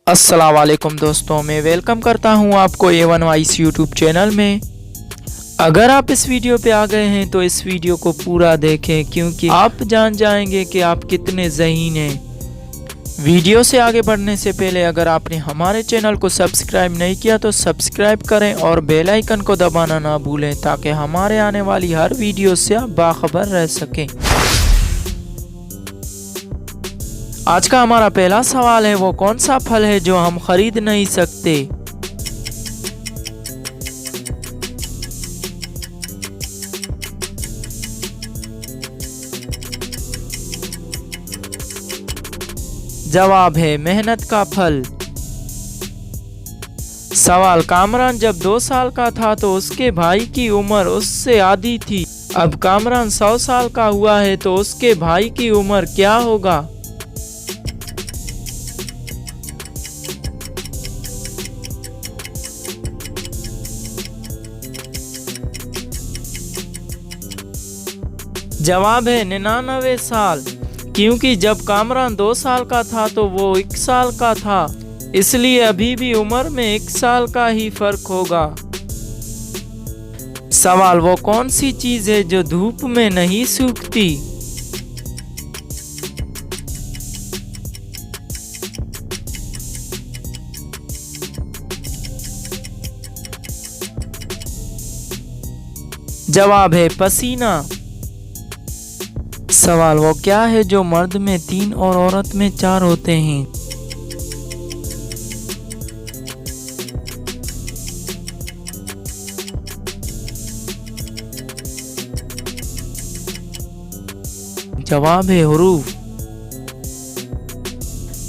अस्सलाम वालेकुम दोस्तों, मैं वेलकम करता हूं आपको A1 वाइस यूट्यूब चैनल में। अगर आप इस वीडियो पे आ गए हैं तो इस वीडियो को पूरा देखें क्योंकि आप जान जाएंगे कि आप कितने ज़हीन हैं। वीडियो से आगे बढ़ने से पहले अगर आपने हमारे चैनल को सब्सक्राइब नहीं किया तो सब्सक्राइब करें और बेल आइकन को दबाना ना भूलें ताकि हमारे आने वाली हर वीडियो से आप बाखबर रह सकें। आज का हमारा पहला सवाल है, वो कौन सा फल है जो हम खरीद नहीं सकते? जवाब है मेहनत का फल। सवाल, कामरान जब 2 साल का था तो उसके भाई की उम्र उससे आधी थी। अब कामरान 100 साल का हुआ है तो उसके भाई की उम्र क्या होगा? जवाब है 99 साल, क्योंकि जब कामरान 2 साल का था तो वो 1 साल का था, इसलिए अभी भी उम्र में 1 साल का ही फर्क होगा। सवाल, वो कौन सी चीज है जो धूप में नहीं सूखती? जवाब है पसीना। सवाल, वो क्या है जो मर्द में 3 और औरत में 4 होते हैं? जवाब है हुरूफ।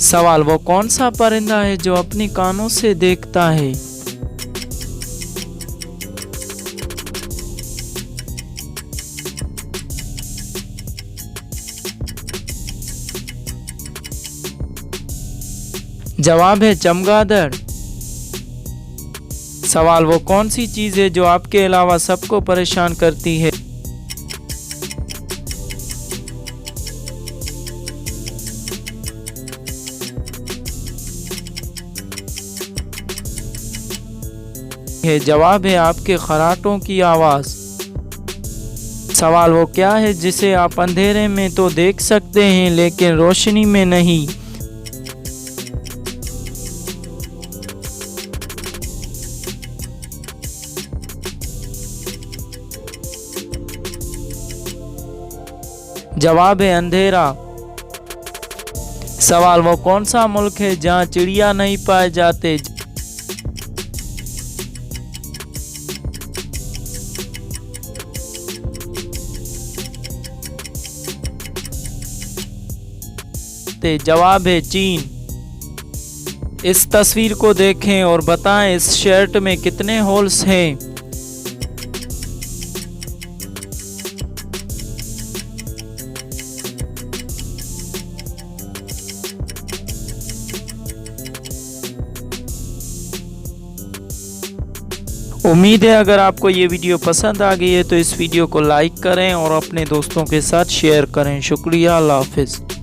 सवाल, वो कौन सा परिंदा है जो अपने कानों से देखता है? जवाब है चमगादड़। सवाल, वो कौन सी चीज है जो आपके अलावा सबको परेशान करती है? जवाब है आपके खर्राटों की आवाज। सवाल, वो क्या है जिसे आप अंधेरे में तो देख सकते हैं लेकिन रोशनी में नहीं? जवाब है अंधेरा। सवाल, वो कौन सा मुल्क है जहां चिड़िया नहीं पाए जाते? जवाब है चीन। इस तस्वीर को देखें और बताएं इस शर्ट में कितने होल्स हैं? उम्मीद है अगर आपको ये वीडियो पसंद आ गई है तो इस वीडियो को लाइक करें और अपने दोस्तों के साथ शेयर करें। शुक्रिया, अल्लाह हाफिज़।